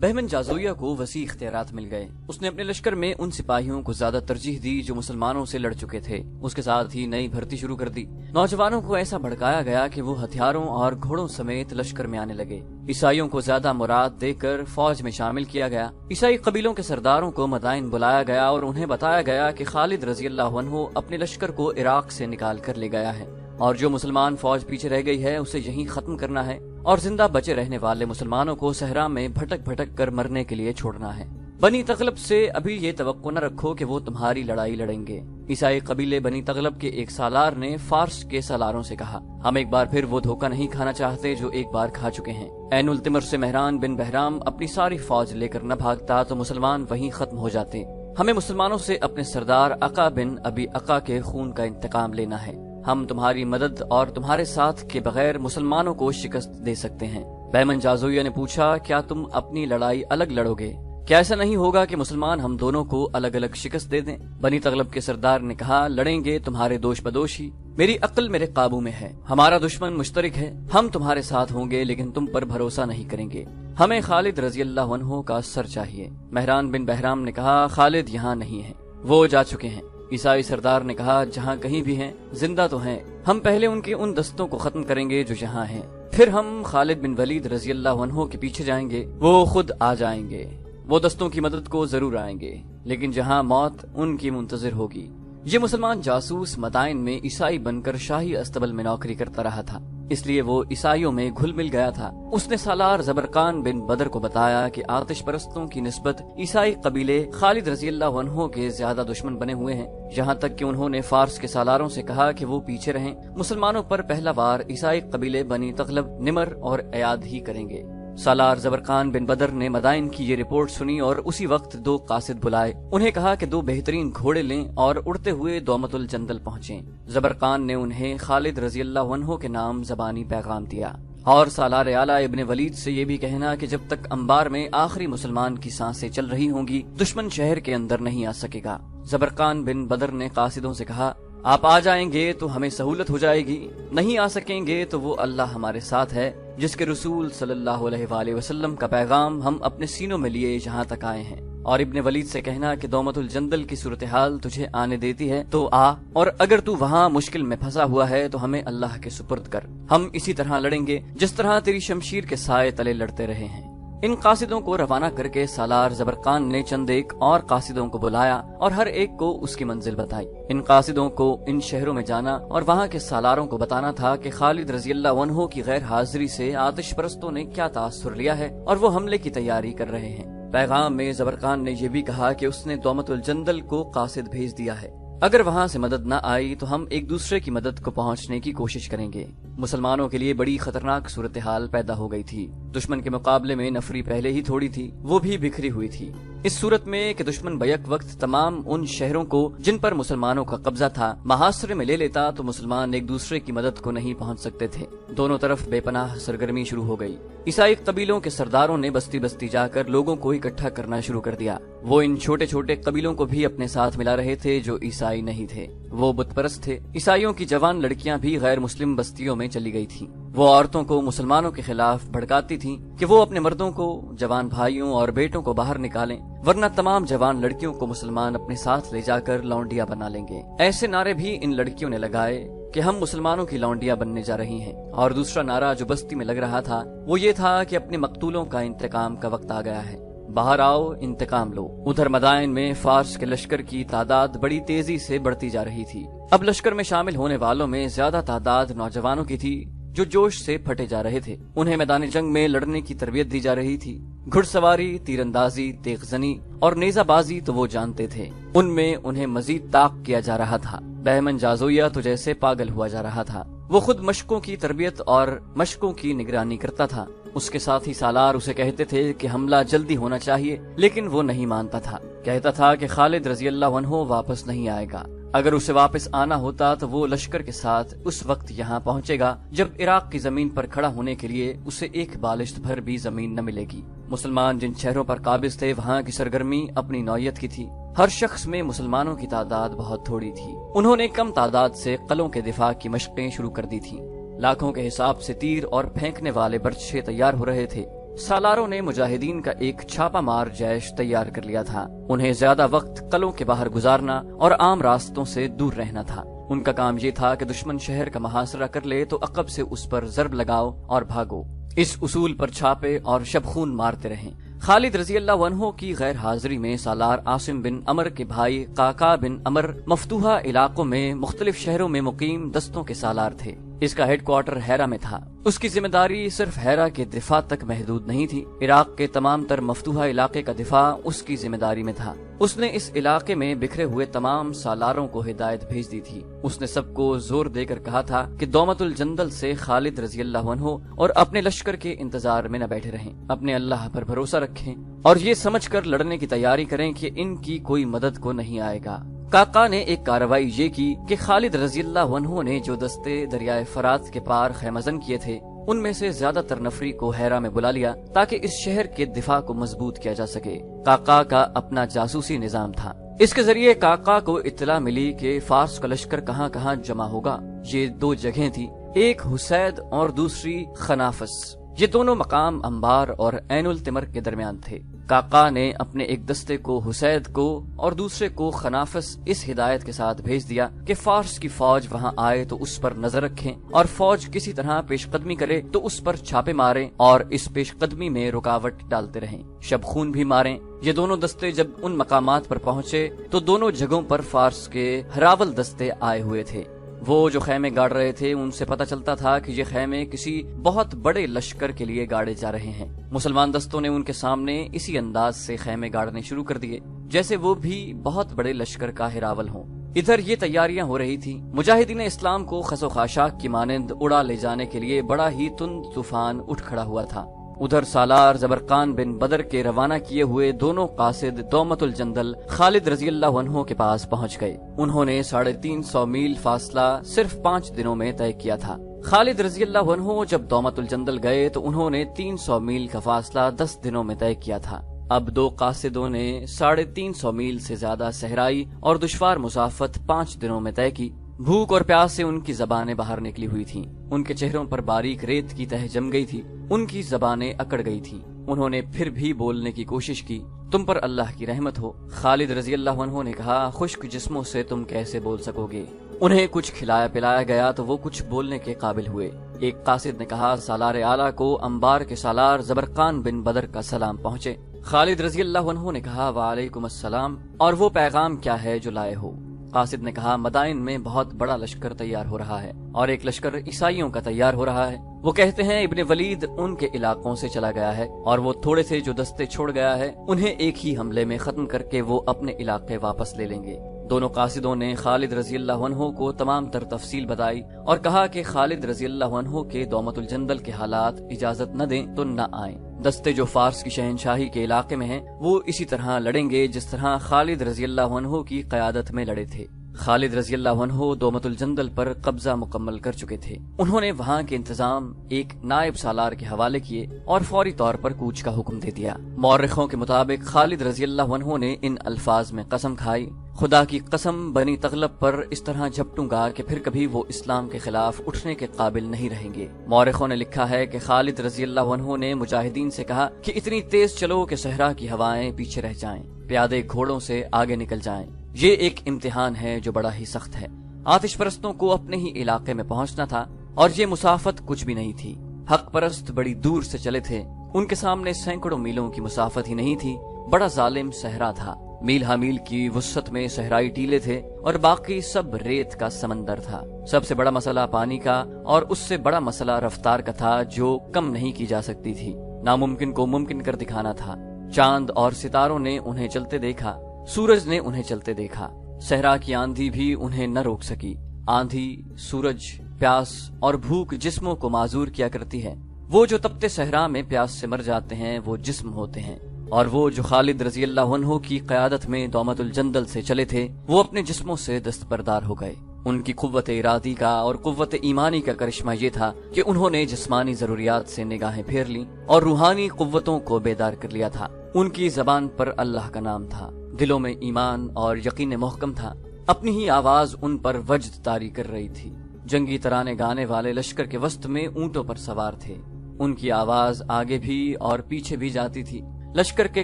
بہمن جازویہ کو وسیع اختیارات مل گئے۔ اس نے اپنے لشکر میں ان سپاہیوں کو زیادہ ترجیح دی جو مسلمانوں سے لڑ چکے تھے۔ اس کے ساتھ ہی نئی بھرتی شروع کر دی۔ نوجوانوں کو ایسا بھڑکایا گیا کہ وہ ہتھیاروں اور گھوڑوں سمیت لشکر میں آنے لگے۔ عیسائیوں کو زیادہ مراد دے کر فوج میں شامل کیا گیا۔ عیسائی قبیلوں کے سرداروں کو مدائن بلایا گیا اور انہیں بتایا گیا کہ خالد رضی اللہ عنہ اپنے لشکر کو عراق سے نکال کر لے گیا ہے اور جو مسلمان فوج پیچھے رہ گئی ہے اسے یہیں ختم کرنا ہے اور زندہ بچے رہنے والے مسلمانوں کو صحرا میں بھٹک بھٹک کر مرنے کے لیے چھوڑنا ہے۔ بنی تغلب سے ابھی یہ توقع نہ رکھو کہ وہ تمہاری لڑائی لڑیں گے۔ عیسائی قبیلے بنی تغلب کے ایک سالار نے فارس کے سالاروں سے کہا، ہم ایک بار پھر وہ دھوکہ نہیں کھانا چاہتے جو ایک بار کھا چکے ہیں۔ عین التمر سے مہران بن بہرام اپنی ساری فوج لے کر نہ بھاگتا تو مسلمان وہیں ختم ہو جاتے۔ ہمیں مسلمانوں سے اپنے سردار عقا بن ابی عقا کے خون کا انتقام لینا ہے۔ ہم تمہاری مدد اور تمہارے ساتھ کے بغیر مسلمانوں کو شکست دے سکتے ہیں۔ بہمن جازویہ نے پوچھا، کیا تم اپنی لڑائی الگ لڑو گے؟ کیا ایسا نہیں ہوگا کہ مسلمان ہم دونوں کو الگ الگ شکست دے دیں؟ بنی تغلب کے سردار نے کہا، لڑیں گے تمہارے دوش بدوش ہی۔ میری عقل میرے قابو میں ہے، ہمارا دشمن مشترک ہے، ہم تمہارے ساتھ ہوں گے لیکن تم پر بھروسہ نہیں کریں گے۔ ہمیں خالد رضی اللہ عنہ کا سر چاہیے۔ مہران بن بہرام نے کہا، خالد یہاں نہیں ہے، وہ جا چکے ہیں۔ عیسائی سردار نے کہا، جہاں کہیں بھی ہیں زندہ تو ہیں، ہم پہلے ان کے ان دستوں کو ختم کریں گے جو یہاں ہیں، پھر ہم خالد بن ولید رضی اللہ عنہ کے پیچھے جائیں گے، وہ خود آ جائیں گے، وہ دستوں کی مدد کو ضرور آئیں گے، لیکن جہاں موت ان کی منتظر ہوگی۔ یہ مسلمان جاسوس مدائن میں عیسائی بن کر شاہی استبل میں نوکری کرتا رہا تھا، اس لیے وہ عیسائیوں میں گھل مل گیا تھا۔ اس نے سالار زبرقان بن بدر کو بتایا کہ آتش پرستوں کی نسبت عیسائی قبیلے خالد رضی اللہ عنہ کے زیادہ دشمن بنے ہوئے ہیں، یہاں تک کہ انہوں نے فارس کے سالاروں سے کہا کہ وہ پیچھے رہیں، مسلمانوں پر پہلا وار عیسائی قبیلے بنی تغلب، نمر اور ایاد ہی کریں گے۔ سالار زبرقان بن بدر نے مدائن کی یہ رپورٹ سنی اور اسی وقت 2 قاصد بلائے، انہیں کہا کہ 2 بہترین گھوڑے لیں اور اڑتے ہوئے دومت الجندل پہنچیں۔ زبرقان نے انہیں خالد رضی اللہ عنہ کے نام زبانی پیغام دیا اور سالار اعلیٰ ابن ولید سے یہ بھی کہنا کہ جب تک انبار میں آخری مسلمان کی سانسیں چل رہی ہوں گی دشمن شہر کے اندر نہیں آ سکے گا۔ زبرقان بن بدر نے قاصدوں سے کہا، آپ آ جائیں گے تو ہمیں سہولت ہو جائے گی، نہیں آ سکیں گے تو وہ اللہ ہمارے ساتھ ہے جس کے رسول صلی اللہ علیہ وآلہ وسلم کا پیغام ہم اپنے سینوں میں لیے یہاں تک آئے ہیں۔ اور ابن ولید سے کہنا کہ دومت الجندل کی صورتحال تجھے آنے دیتی ہے تو آ، اور اگر تو وہاں مشکل میں پھنسا ہوا ہے تو ہمیں اللہ کے سپرد کر، ہم اسی طرح لڑیں گے جس طرح تیری شمشیر کے سائے تلے لڑتے رہے ہیں۔ ان قاصدوں کو روانہ کر کے سالار زبرقان نے چند ایک اور قاصدوں کو بلایا اور ہر ایک کو اس کی منزل بتائی۔ ان قاصدوں کو ان شہروں میں جانا اور وہاں کے سالاروں کو بتانا تھا کہ خالد رضی اللہ عنہ کی غیر حاضری سے آتش پرستوں نے کیا تاثر لیا ہے اور وہ حملے کی تیاری کر رہے ہیں۔ پیغام میں زبرقان نے یہ بھی کہا کہ اس نے دومت الجندل کو قاصد بھیج دیا ہے، اگر وہاں سے مدد نہ آئی تو ہم ایک دوسرے کی مدد کو پہنچنے کی کوشش کریں گے۔ مسلمانوں کے لیے بڑی خطرناک صورتحال پیدا ہو گئی تھی۔ دشمن کے مقابلے میں نفری پہلے ہی تھوڑی تھی، وہ بھی بکھری ہوئی تھی۔ اس صورت میں کہ دشمن بیک وقت تمام ان شہروں کو جن پر مسلمانوں کا قبضہ تھا محاصرے میں لے لیتا تو مسلمان ایک دوسرے کی مدد کو نہیں پہنچ سکتے تھے۔ دونوں طرف بے پناہ سرگرمی شروع ہو گئی۔ عیسائی قبیلوں کے سرداروں نے بستی بستی جا کر لوگوں کو اکٹھا کرنا شروع کر دیا۔ وہ ان چھوٹے چھوٹے قبیلوں کو بھی اپنے ساتھ ملا رہے تھے جو عیسائی نہیں تھے، وہ بت پرست تھے۔ عیسائیوں کی جوان لڑکیاں بھی غیر مسلم بستیوں میں چلی گئی تھیں۔ وہ عورتوں کو مسلمانوں کے خلاف بھڑکاتی تھیں کہ وہ اپنے مردوں کو، جوان بھائیوں اور بیٹوں کو باہر نکالیں، ورنہ تمام جوان لڑکیوں کو مسلمان اپنے ساتھ لے جا کر لونڈیاں بنا لیں گے۔ ایسے نعرے بھی ان لڑکیوں نے لگائے کہ ہم مسلمانوں کی لونڈیاں بننے جا رہی ہیں، اور دوسرا نعرہ جو بستی میں لگ رہا تھا وہ یہ تھا کہ اپنے مقتولوں کا انتقام کا وقت آ گیا ہے، باہر آؤ، انتقام لو۔ ادھر مدائن میں فارس کے لشکر کی تعداد بڑی تیزی سے بڑھتی جا رہی تھی۔ اب لشکر میں شامل ہونے والوں میں زیادہ تعداد نوجوانوں کی تھی جو جوش سے پھٹے جا رہے تھے۔ انہیں میدان جنگ میں لڑنے کی تربیت دی جا رہی تھی۔ گھڑ سواری، تیر اندازی، تیغ زنی اور نیزہ بازی تو وہ جانتے تھے، ان میں انہیں مزید طاق کیا جا رہا تھا۔ بہمن جازویہ تو جیسے پاگل ہوا جا رہا تھا، وہ خود مشقوں کی تربیت اور مشقوں کی نگرانی کرتا تھا۔ اس کے ساتھ ہی سالار اسے کہتے تھے کہ حملہ جلدی ہونا چاہیے، لیکن وہ نہیں مانتا تھا۔ کہتا تھا کہ خالد رضی اللہ عنہ واپس نہیں آئے گا، اگر اسے واپس آنا ہوتا تو وہ لشکر کے ساتھ اس وقت یہاں پہنچے گا جب عراق کی زمین پر کھڑا ہونے کے لیے اسے ایک بالشت بھر بھی زمین نہ ملے گی۔ مسلمان جن شہروں پر قابض تھے وہاں کی سرگرمی اپنی نوعیت کی تھی۔ ہر شخص میں مسلمانوں کی تعداد بہت تھوڑی تھی۔ انہوں نے کم تعداد سے قلعوں کے دفاع کی مشقیں شروع کر دی تھیں۔ لاکھوں کے حساب سے تیر اور پھینکنے والے برچھے تیار ہو رہے تھے۔ سالاروں نے مجاہدین کا ایک چھاپا مار جیش تیار کر لیا تھا۔ انہیں زیادہ وقت قلعوں کے باہر گزارنا اور عام راستوں سے دور رہنا تھا۔ ان کا کام یہ تھا کہ دشمن شہر کا محاصرہ کر لے تو عقب سے اس پر ضرب لگاؤ اور بھاگو۔ اس اصول پر چھاپے اور شب خون مارتے رہیں۔ خالد رضی اللہ عنہ کی غیر حاضری میں سالار عاصم بن عمر کے بھائی قعقاع بن عمر مفتوحہ علاقوں میں مختلف شہروں میں مقیم دستوں کے سالار تھے۔ اس کا ہیڈ کوارٹر ہیرا میں تھا۔ اس کی ذمہ داری صرف ہیرا کے دفاع تک محدود نہیں تھی، عراق کے تمام تر مفتوحہ علاقے کا دفاع اس کی ذمہ داری میں تھا۔ اس نے اس علاقے میں بکھرے ہوئے تمام سالاروں کو ہدایت بھیج دی تھی۔ اس نے سب کو زور دے کر کہا تھا کہ دومت الجندل سے خالد رضی اللہ عنہ اور اپنے لشکر کے انتظار میں نہ بیٹھے رہیں، اپنے اللہ پر بھروسہ رکھیں اور یہ سمجھ کر لڑنے کی تیاری کریں کہ ان کی کوئی مدد کو نہیں آئے گا۔ قعقاع نے ایک کارروائی یہ کی کہ خالد رضی اللہ عنہ نے جو دستے دریائے فرات کے پار خیمہ زن کیے تھے ان میں سے زیادہ تر نفری کو ہیرا میں بلا لیا تاکہ اس شہر کے دفاع کو مضبوط کیا جا سکے۔ قعقاع کا اپنا جاسوسی نظام تھا۔ اس کے ذریعے قعقاع کو اطلاع ملی کہ فارس کا لشکر کہاں کہاں جمع ہوگا۔ یہ دو جگہیں تھی، ایک حسید اور دوسری خنافس۔ یہ دونوں مقام انبار اور عین التمر کے درمیان تھے۔ قعقاع نے اپنے ایک دستے کو حسید کو اور دوسرے کو خنافس اس ہدایت کے ساتھ بھیج دیا کہ فارس کی فوج وہاں آئے تو اس پر نظر رکھیں اور فوج کسی طرح پیش قدمی کرے تو اس پر چھاپے ماریں اور اس پیش قدمی میں رکاوٹ ڈالتے رہیں، شب خون بھی ماریں۔ یہ دونوں دستے جب ان مقامات پر پہنچے تو دونوں جگہوں پر فارس کے ہراول دستے آئے ہوئے تھے۔ وہ جو خیمے گاڑ رہے تھے ان سے پتہ چلتا تھا کہ یہ خیمے کسی بہت بڑے لشکر کے لیے گاڑے جا رہے ہیں۔ مسلمان دستوں نے ان کے سامنے اسی انداز سے خیمے گاڑنے شروع کر دیے جیسے وہ بھی بہت بڑے لشکر کا ہراول ہوں۔ ادھر یہ تیاریاں ہو رہی تھی، مجاہدین اسلام کو خس و خاشاک کی مانند اڑا لے جانے کے لیے بڑا ہی تند طوفان اٹھ کھڑا ہوا تھا۔ ادھر سالار زبرقان بن بدر کے روانہ کیے ہوئے دونوں قاصد دومت الجندل خالد رضی اللہ عنہ کے پاس پہنچ گئے۔ انہوں نے 350 میل فاصلہ صرف 5 دنوں میں طے کیا تھا۔ خالد رضی اللہ عنہ جب دومت الجندل گئے تو انہوں نے 300 میل کا فاصلہ 10 دنوں میں طے کیا تھا۔ اب دو قاصدوں نے 350 میل سے زیادہ صحرائی اور دشوار مسافت 5 دنوں میں طے کی۔ بھوک اور پیاس سے ان کی زبانیں باہر نکلی ہوئی تھیں، ان کے چہروں پر باریک ریت کی تہ جم گئی تھی، ان کی زبانیں اکڑ گئی تھیں۔ انہوں نے پھر بھی بولنے کی کوشش کی، تم پر اللہ کی رحمت ہو۔ خالد رضی اللہ عنہ نے کہا، خشک جسموں سے تم کیسے بول سکو گے؟ انہیں کچھ کھلایا پلایا گیا تو وہ کچھ بولنے کے قابل ہوئے۔ ایک قاصد نے کہا، سالار اعلیٰ کو انبار کے سالار زبرقان بن بدر کا سلام پہنچے۔ خالد رضی اللہ عنہ نے کہا، وعلیکم السلام، اور وہ پیغام کیا ہے جو لائے ہو؟ قاصد نے کہا، مدائن میں بہت بڑا لشکر تیار ہو رہا ہے اور ایک لشکر عیسائیوں کا تیار ہو رہا ہے۔ وہ کہتے ہیں ابن ولید ان کے علاقوں سے چلا گیا ہے اور وہ تھوڑے سے جو دستے چھوڑ گیا ہے انہیں ایک ہی حملے میں ختم کر کے وہ اپنے علاقے واپس لے لیں گے۔ دونوں قاصدوں نے خالد رضی اللہ عنہ کو تمام تر تفصیل بتائی اور کہا کہ خالد رضی اللہ عنہ کے دومت الجندل کے حالات اجازت نہ دیں تو نہ آئیں۔ دستے جو فارس کی شہنشاہی کے علاقے میں ہیں وہ اسی طرح لڑیں گے جس طرح خالد رضی اللہ عنہ کی قیادت میں لڑے تھے۔ خالد رضی اللہ عنہ دومت الجندل پر قبضہ مکمل کر چکے تھے۔ انہوں نے وہاں کے انتظام ایک نائب سالار کے حوالے کیے اور فوری طور پر کوچ کا حکم دے دیا۔ مورخوں کے مطابق خالد رضی اللہ عنہ نے ان الفاظ میں قسم کھائی، خدا کی قسم بنی تغلب پر اس طرح جھپٹوں گا کہ پھر کبھی وہ اسلام کے خلاف اٹھنے کے قابل نہیں رہیں گے۔ مورخوں نے لکھا ہے کہ خالد رضی اللہ عنہ نے مجاہدین سے کہا کہ اتنی تیز چلو کہ صحرا کی ہوائیں پیچھے رہ جائیں، پیادے گھوڑوں سے آگے نکل جائیں۔ یہ ایک امتحان ہے جو بڑا ہی سخت ہے۔ آتش پرستوں کو اپنے ہی علاقے میں پہنچنا تھا اور یہ مسافت کچھ بھی نہیں تھی۔ حق پرست بڑی دور سے چلے تھے، ان کے سامنے سینکڑوں میلوں کی مسافت ہی نہیں تھی، بڑا ظالم صحرا تھا۔ میل ہا میل کی وسعت میں صحرائی ٹیلے تھے اور باقی سب ریت کا سمندر تھا۔ سب سے بڑا مسئلہ پانی کا اور اس سے بڑا مسئلہ رفتار کا تھا جو کم نہیں کی جا سکتی تھی۔ ناممکن کو ممکن کر دکھانا تھا۔ چاند اور ستاروں نے انہیں چلتے دیکھا، سورج نے انہیں چلتے دیکھا، صحرا کی آندھی بھی انہیں نہ روک سکی۔ آندھی، سورج، پیاس اور بھوک جسموں کو معذور کیا کرتی ہے۔ وہ جو تپتے صحرا میں پیاس سے مر جاتے ہیں وہ جسم ہوتے ہیں، اور وہ جو خالد رضی اللہ عنہ کی قیادت میں دومت الجندل سے چلے تھے وہ اپنے جسموں سے دستبردار ہو گئے۔ ان کی قوت ارادی کا اور قوت ایمانی کا کرشمہ یہ تھا کہ انہوں نے جسمانی ضروریات سے نگاہیں پھیر لیں اور روحانی قوتوں کو بیدار کر لیا تھا۔ ان کی زبان پر اللہ کا نام تھا، دلوں میں ایمان اور یقین محکم تھا۔ اپنی ہی آواز ان پر وجد طاری کر رہی تھی۔ جنگی ترانے گانے والے لشکر کے وسط میں اونٹوں پر سوار تھے۔ ان کی آواز آگے بھی اور پیچھے بھی جاتی تھی۔ لشکر کے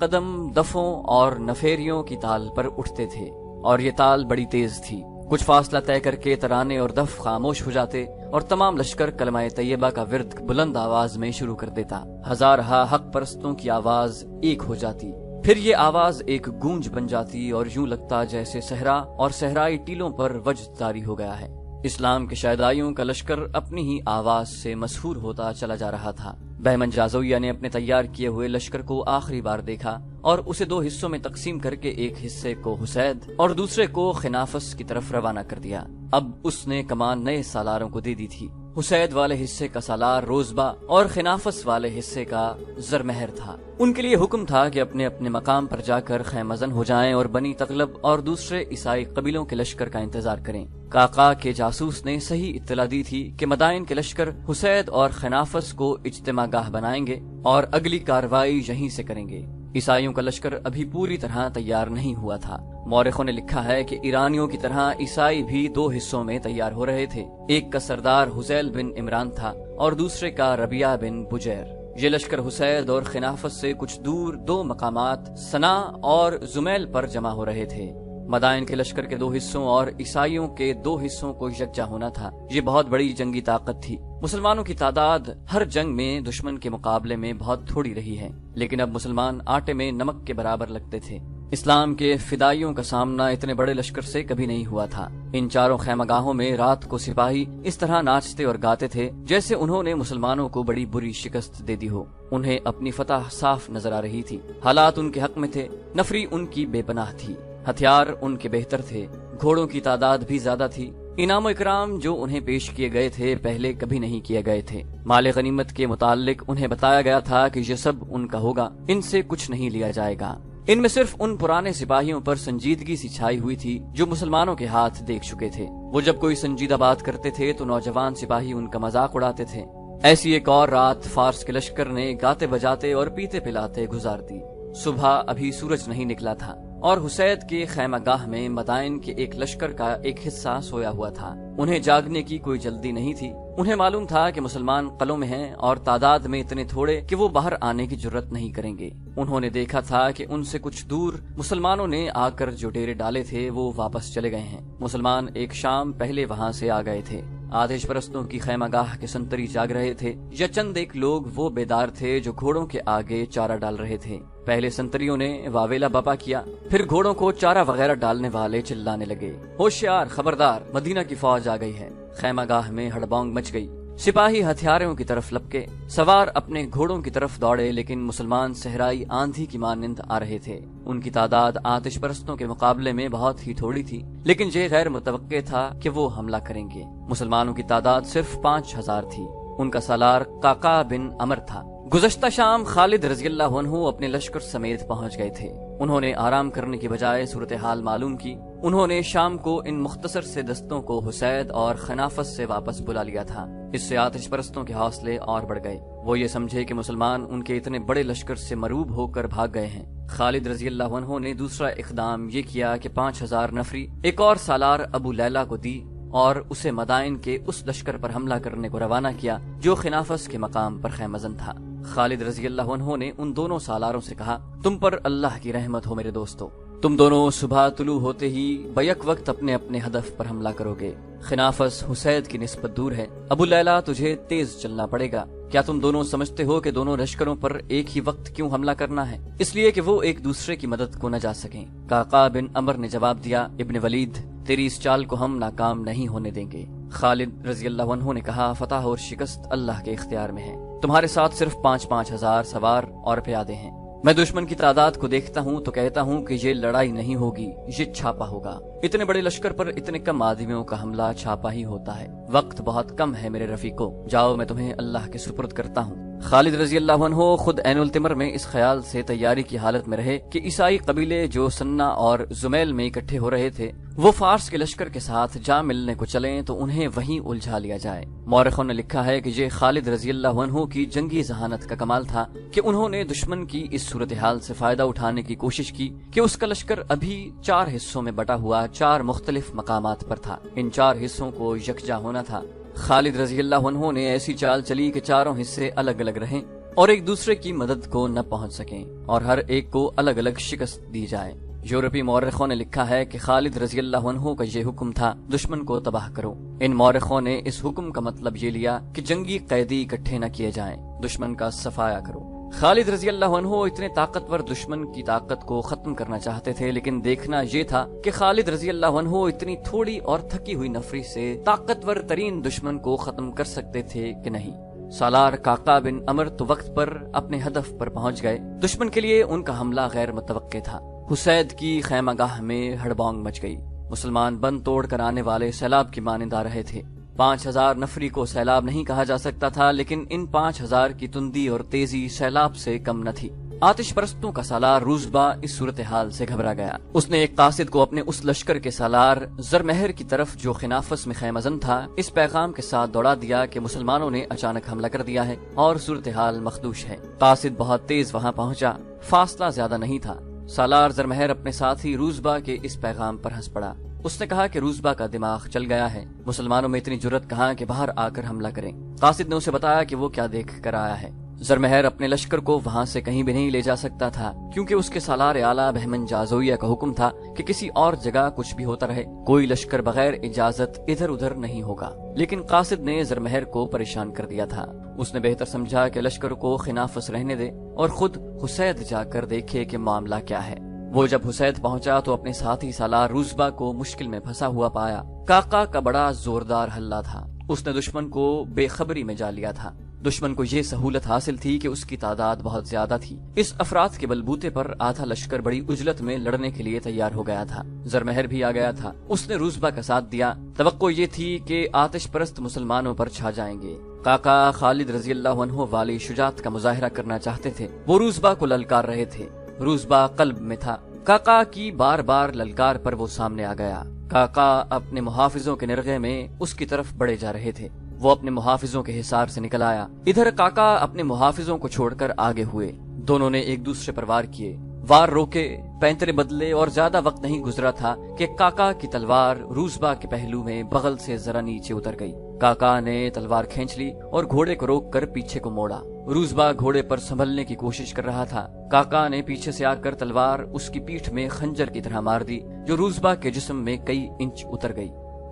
قدم دفوں اور نفیریوں کی تال پر اٹھتے تھے اور یہ تال بڑی تیز تھی۔ کچھ فاصلہ طے کر کے ترانے اور دف خاموش ہو جاتے اور تمام لشکر کلمہ طیبہ کا ورد بلند آواز میں شروع کر دیتا۔ ہزارہا حق پرستوں کی آواز ایک ہو جاتی، پھر یہ آواز ایک گونج بن جاتی اور یوں لگتا جیسے صحرا اور صحرائی ٹیلوں پر وجد طاری ہو گیا ہے۔ اسلام کے شہدائیوں کا لشکر اپنی ہی آواز سے مسحور ہوتا چلا جا رہا تھا۔ بہمن جازویہ نے اپنے تیار کیے ہوئے لشکر کو آخری بار دیکھا اور اسے 2 حصوں میں تقسیم کر کے ایک حصے کو حسید اور دوسرے کو خنافس کی طرف روانہ کر دیا۔ اب اس نے کمان نئے سالاروں کو دے دی تھی۔ حسید والے حصے کا سالار روزبہ اور خنافس والے حصے کا زرمہر تھا۔ ان کے لیے حکم تھا کہ اپنے اپنے مقام پر جا کر خیمہ ہو جائیں اور بنی تغلب اور دوسرے عیسائی قبیلوں کے لشکر کا انتظار کریں۔ قعقاع کے جاسوس نے صحیح اطلاع دی تھی کہ مدائن کے لشکر حسید اور خنافس کو اجتماع گاہ بنائیں گے اور اگلی کارروائی یہیں سے کریں گے۔ عیسائیوں کا لشکر ابھی پوری طرح تیار نہیں ہوا تھا۔ مورخوں نے لکھا ہے کہ ایرانیوں کی طرح عیسائی بھی 2 حصوں میں تیار ہو رہے تھے۔ ایک کا سردار حزیل بن عمران تھا اور دوسرے کا ربیعہ بن بجیر۔ یہ لشکر حسید اور خنافس سے کچھ دور 2 مقامات صنع اور زمیل پر جمع ہو رہے تھے۔ مدائن کے لشکر کے 2 حصوں اور عیسائیوں کے 2 حصوں کو یکجا ہونا تھا۔ یہ بہت بڑی جنگی طاقت تھی۔ مسلمانوں کی تعداد ہر جنگ میں دشمن کے مقابلے میں بہت تھوڑی رہی ہے، لیکن اب مسلمان آٹے میں نمک کے برابر لگتے تھے۔ اسلام کے فدائیوں کا سامنا اتنے بڑے لشکر سے کبھی نہیں ہوا تھا۔ ان 4 خیمہ گاہوں میں رات کو سپاہی اس طرح ناچتے اور گاتے تھے جیسے انہوں نے مسلمانوں کو بڑی بری شکست دے دی ہو۔ انہیں اپنی فتح صاف نظر آ رہی تھی۔ حالات ان کے حق میں تھے، نفری ان کی بے پناہ تھی، ہتھیار ان کے بہتر تھے، گھوڑوں کی تعداد بھی زیادہ تھی۔ انعام و اکرام جو انہیں پیش کیے گئے تھے پہلے کبھی نہیں کیے گئے تھے۔ مال غنیمت کے متعلق انہیں بتایا گیا تھا کہ یہ سب ان کا ہوگا، ان سے کچھ نہیں لیا جائے گا۔ ان میں صرف ان پرانے سپاہیوں پر سنجیدگی سی چھائی ہوئی تھی جو مسلمانوں کے ہاتھ دیکھ چکے تھے۔ وہ جب کوئی سنجیدہ بات کرتے تھے تو نوجوان سپاہی ان کا مذاق اڑاتے تھے۔ ایسی ایک اور رات فارس کے لشکر نے گاتے بجاتے اور پیتے پلاتے گزار دی۔ صبح ابھی سورج نہیں نکلا تھا اور حسید کے خیمہ گاہ میں مدائن کے ایک لشکر کا ایک حصہ سویا ہوا تھا۔ انہیں جاگنے کی کوئی جلدی نہیں تھی۔ انہیں معلوم تھا کہ مسلمان قلعوں میں ہیں اور تعداد میں اتنے تھوڑے کہ وہ باہر آنے کی جرت نہیں کریں گے۔ انہوں نے دیکھا تھا کہ ان سے کچھ دور مسلمانوں نے آ کر جو ڈیرے ڈالے تھے وہ واپس چلے گئے ہیں۔ مسلمان ایک شام پہلے وہاں سے آ گئے تھے۔ آتش پرستوں کی خیمہ گاہ کے سنتری جاگ رہے تھے یا چند ایک لوگ وہ بیدار تھے جو گھوڑوں کے آگے چارہ ڈال رہے تھے۔ پہلے سنتریوں نے واویلا بپا کیا، پھر گھوڑوں کو چارہ وغیرہ ڈالنے والے چلانے لگے، ہوشیار، خبردار، مدینہ کی فوج آ گئی ہے۔ خیمہ گاہ میں ہڑبونگ مچ گئی۔ سپاہی ہتھیاروں کی طرف لپکے، سوار اپنے گھوڑوں کی طرف دوڑے، لیکن مسلمان صحرائی آندھی کی مانند آ رہے تھے۔ ان کی تعداد آتش پرستوں کے مقابلے میں بہت ہی تھوڑی تھی، لیکن یہ غیر متوقع تھا کہ وہ حملہ کریں گے۔ مسلمانوں کی تعداد صرف 5000 تھی۔ ان کا سالار قعقاع بن عمر تھا۔ گزشتہ شام خالد رضی اللہ عنہ اپنے لشکر سمیت پہنچ گئے تھے۔ انہوں نے آرام کرنے کی بجائے صورتحال معلوم کی۔ انہوں نے شام کو ان مختصر سے دستوں کو حسید اور خنافس سے واپس بلا لیا تھا۔ اس سے آتش پرستوں کے حوصلے اور بڑھ گئے۔ وہ یہ سمجھے کہ مسلمان ان کے اتنے بڑے لشکر سے مروب ہو کر بھاگ گئے ہیں۔ خالد رضی اللہ عنہ نے دوسرا اقدام یہ کیا کہ 5000 نفری ایک اور سالار ابو لیلہ کو دی اور اسے مدائن کے اس لشکر پر حملہ کرنے کو روانہ کیا جو خنافس کے مقام پر خیمزن تھا۔ خالد رضی اللہ عنہ نے ان دونوں سالاروں سے کہا، تم پر اللہ کی رحمت ہو میرے دوستو، تم دونوں صبح طلوع ہوتے ہی بیک وقت اپنے اپنے ہدف پر حملہ کرو گے۔ خنافس حسید کی نسبت دور ہے، ابو لیلہ تجھے تیز چلنا پڑے گا۔ کیا تم دونوں سمجھتے ہو کہ دونوں لشکروں پر ایک ہی وقت کیوں حملہ کرنا ہے؟ اس لیے کہ وہ ایک دوسرے کی مدد کو نہ جا سکیں۔ قعقاع بن عمر نے جواب دیا، ابن ولید، تیری اس چال کو ہم ناکام نہیں ہونے دیں گے۔ خالد رضی اللہ عنہ نے کہا، فتح اور شکست اللہ کے اختیار میں ہے۔ تمہارے ساتھ صرف 5,000 سوار اور پیادے ہیں۔ میں دشمن کی تعداد کو دیکھتا ہوں تو کہتا ہوں کہ یہ لڑائی نہیں ہوگی، یہ چھاپا ہوگا۔ اتنے بڑے لشکر پر اتنے کم آدمیوں کا حملہ چھاپا ہی ہوتا ہے۔ وقت بہت کم ہے میرے رفیقو، جاؤ میں تمہیں اللہ کے سپرد کرتا ہوں۔ خالد رضی اللہ عنہ خود عین التمر میں اس خیال سے تیاری کی حالت میں رہے کہ عیسائی قبیلے جو سنہ اور زمیل میں اکٹھے ہو رہے تھے وہ فارس کے لشکر کے ساتھ جا ملنے کو چلیں تو انہیں وہیں الجھا لیا جائے۔ مورخوں نے لکھا ہے کہ یہ خالد رضی اللہ عنہ کی جنگی ذہانت کا کمال تھا کہ انہوں نے دشمن کی اس صورتحال سے فائدہ اٹھانے کی کوشش کی کہ اس کا لشکر ابھی 4 حصوں میں بٹا ہوا 4 مختلف مقامات پر تھا۔ ان 4 حصوں کو یکجا ہونا تھا۔ خالد رضی اللہ عنہ نے ایسی چال چلی کہ چاروں حصے الگ الگ رہیں اور ایک دوسرے کی مدد کو نہ پہنچ سکیں اور ہر ایک کو الگ الگ شکست دی جائے۔ یورپی مورخوں نے لکھا ہے کہ خالد رضی اللہ عنہ کا یہ حکم تھا دشمن کو تباہ کرو۔ ان مورخوں نے اس حکم کا مطلب یہ لیا کہ جنگی قیدی اکٹھے نہ کیے جائیں، دشمن کا صفایا کرو۔ خالد رضی اللہ عنہ اتنے طاقتور دشمن کی طاقت کو ختم کرنا چاہتے تھے، لیکن دیکھنا یہ تھا کہ خالد رضی اللہ عنہ اتنی تھوڑی اور تھکی ہوئی نفری سے طاقتور ترین دشمن کو ختم کر سکتے تھے کہ نہیں۔ سالار قعقاع بن عمرو تو وقت پر اپنے ہدف پر پہنچ گئے۔ دشمن کے لیے ان کا حملہ غیر متوقع تھا۔ حسید کی خیمہ گاہ میں ہڑبانگ مچ گئی۔ مسلمان بند توڑ کر آنے والے سیلاب کی مانند آ رہے تھے۔ 5000 نفری کو سیلاب نہیں کہا جا سکتا تھا، لیکن ان 5000 کی تندی اور تیزی سیلاب سے کم نہ تھی۔ آتش پرستوں کا سالار روزبا اس صورتحال سے گھبرا گیا۔ اس نے ایک قاصد کو اپنے اس لشکر کے سالار زرمہر کی طرف جو خنافس میں خیمہ زن تھا اس پیغام کے ساتھ دوڑا دیا کہ مسلمانوں نے اچانک حملہ کر دیا ہے اور صورتحال مخدوش ہے۔ قاصد بہت تیز وہاں پہنچا، فاصلہ زیادہ نہیں تھا۔ سالار زرمہر اپنے ساتھی روزبا کے اس پیغام پر ہنس پڑا۔ اس نے کہا کہ روزبا کا دماغ چل گیا ہے، مسلمانوں میں اتنی جرت کہاں کہ باہر آ کر حملہ کریں۔ قاصد نے اسے بتایا کہ وہ کیا دیکھ کر آیا ہے۔ زرمہر اپنے لشکر کو وہاں سے کہیں بھی نہیں لے جا سکتا تھا، کیونکہ اس کے سالار اعلیٰ بہمن جازویہ کا حکم تھا کہ کسی اور جگہ کچھ بھی ہوتا رہے، کوئی لشکر بغیر اجازت ادھر ادھر نہیں ہوگا۔ لیکن قاصد نے زرمہر کو پریشان کر دیا تھا۔ اس نے بہتر سمجھا کہ لشکر کو خنافس رہنے دے اور خود حسید جا کر دیکھے کہ معاملہ کیا ہے۔ وہ جب حسید پہنچا تو اپنے ساتھی سالار روزبا کو مشکل میں پھنسا ہوا پایا۔ قعقاع کا بڑا زوردار حملہ تھا۔ اس نے دشمن کو بے خبری میں جا لیا تھا۔ دشمن کو یہ سہولت حاصل تھی کہ اس کی تعداد بہت زیادہ تھی۔ اس افراد کے بلبوتے پر آدھا لشکر بڑی اجلت میں لڑنے کے لیے تیار ہو گیا تھا۔ زرمہر بھی آ گیا تھا۔ اس نے روزبا کا ساتھ دیا۔ توقع یہ تھی کہ آتش پرست مسلمانوں پر چھا جائیں گے۔ قعقاع خالد رضی اللہ عنہ والی شجاعت کا مظاہرہ کرنا چاہتے تھے۔ وہ روزبا کو للکار رہے تھے۔ روزبا قلب میں تھا۔ قعقاع کی بار بار للکار پر وہ سامنے آ گیا۔ قعقاع اپنے محافظوں کے نرغے میں اس کی طرف بڑھے جا رہے تھے۔ وہ اپنے محافظوں کے حصار سے نکل آیا۔ ادھر قعقاع اپنے محافظوں کو چھوڑ کر آگے ہوئے۔ دونوں نے ایک دوسرے پر وار کیے، وار روکے، پینترے بدلے اور زیادہ وقت نہیں گزرا تھا کہ قعقاع کی تلوار روزبا کے پہلو میں بغل سے ذرا نیچے اتر گئی۔ قعقاع نے تلوار کھینچ لی اور گھوڑے کو روک کر پیچھے کو موڑا۔ روزبا گھوڑے پر سنبھلنے کی کوشش کر رہا تھا۔ قعقاع نے پیچھے سے آ کر تلوار اس کی پیٹھ میں خنجر کی طرح مار دی، جو روزبا کے جسم میں کئی انچ اتر گئی۔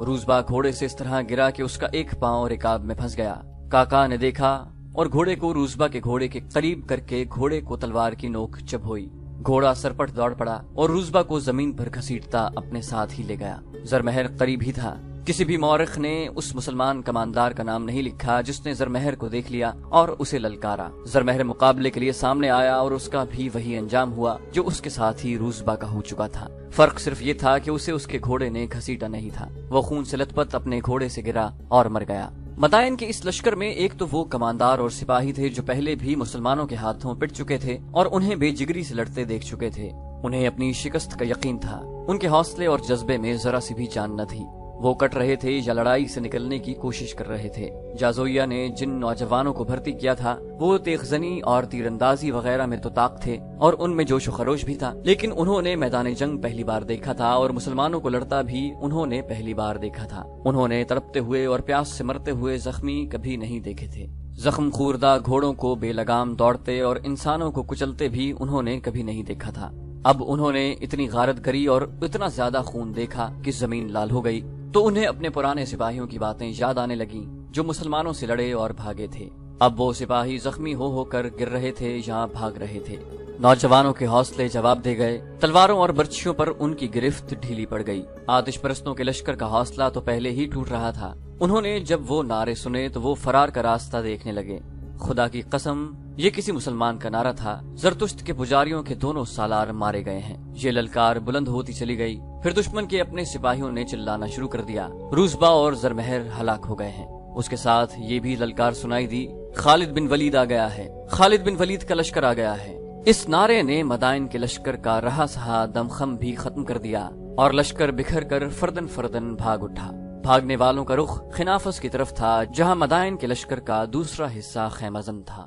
روزبا گھوڑے سے اس طرح گرا کہ اس کا ایک پاؤں رکاب میں پھنس گیا۔ قعقاع نے دیکھا اور گھوڑے کو روزبا کے گھوڑے کے قریب کر کے گھوڑے کو تلوار کی نوک چبھوئی۔ گھوڑا سرپٹ دوڑ پڑا اور روزبا کو زمین پر گھسیٹتا اپنے ساتھ ہی لے گیا۔ زرمہر قریب ہی تھا۔ کسی بھی مورخ نے اس مسلمان کماندار کا نام نہیں لکھا جس نے زرمہر کو دیکھ لیا اور اسے للکارا۔ زرمہر مقابلے کے لیے سامنے آیا اور اس کا بھی وہی انجام ہوا جو اس کے ساتھ ہی روزبا کا ہو چکا تھا۔ فرق صرف یہ تھا کہ اسے اس کے گھوڑے نے گھسیٹا نہیں تھا۔ وہ خون سے لت پت اپنے گھوڑے سے گرا اور مر گیا۔ مدائن کے اس لشکر میں ایک تو وہ کماندار اور سپاہی تھے جو پہلے بھی مسلمانوں کے ہاتھوں پٹ چکے تھے اور انہیں بے جگری سے لڑتے دیکھ چکے تھے۔ انہیں اپنی شکست کا یقین تھا۔ ان کے حوصلے اور جذبے میں ذرا سی بھی جان نہ تھی۔ وہ کٹ رہے تھے یا لڑائی سے نکلنے کی کوشش کر رہے تھے۔ جازویہ نے جن نوجوانوں کو بھرتی کیا تھا وہ تیغ زنی اور تیر اندازی وغیرہ میں تو طاق تھے اور ان میں جوش و خروش بھی تھا، لیکن انہوں نے میدان جنگ پہلی بار دیکھا تھا اور مسلمانوں کو لڑتا بھی انہوں نے پہلی بار دیکھا تھا۔ انہوں نے تڑپتے ہوئے اور پیاس سے مرتے ہوئے زخمی کبھی نہیں دیکھے تھے۔ زخم خوردہ گھوڑوں کو بے لگام دوڑتے اور انسانوں کو کچلتے بھی انہوں نے کبھی نہیں دیکھا تھا۔ اب انہوں نے اتنی غارت گری اور اتنا زیادہ خون دیکھا کہ زمین لال ہو گئی، تو انہیں اپنے پرانے سپاہیوں کی باتیں یاد آنے لگیں جو مسلمانوں سے لڑے اور بھاگے تھے۔ اب وہ سپاہی زخمی ہو کر گر رہے تھے یا بھاگ رہے تھے۔ نوجوانوں کے حوصلے جواب دے گئے۔ تلواروں اور برچھیوں پر ان کی گرفت ڈھیلی پڑ گئی۔ آتش پرستوں کے لشکر کا حوصلہ تو پہلے ہی ٹوٹ رہا تھا۔ انہوں نے جب وہ نعرے سنے تو وہ فرار کا راستہ دیکھنے لگے۔ خدا کی قسم، یہ کسی مسلمان کا نعرہ تھا۔ زرتشت کے پجاریوں کے دونوں سالار مارے گئے ہیں۔ یہ للکار بلند ہوتی چلی گئی۔ پھر دشمن کے اپنے سپاہیوں نے چلانا شروع کر دیا۔ روزبا اور زرمہر ہلاک ہو گئے ہیں۔ اس کے ساتھ یہ بھی للکار سنائی دی، خالد بن ولید آ گیا ہے، خالد بن ولید کا لشکر آ گیا ہے۔ اس نعرے نے مدائن کے لشکر کا رہا سہا دمخم بھی ختم کر دیا اور لشکر بکھر کر فردن فردن بھاگ اٹھا۔ بھاگنے والوں کا رخ خنافس کی طرف تھا، جہاں مدائن کے لشکر کا دوسرا حصہ خیمہ زن تھا۔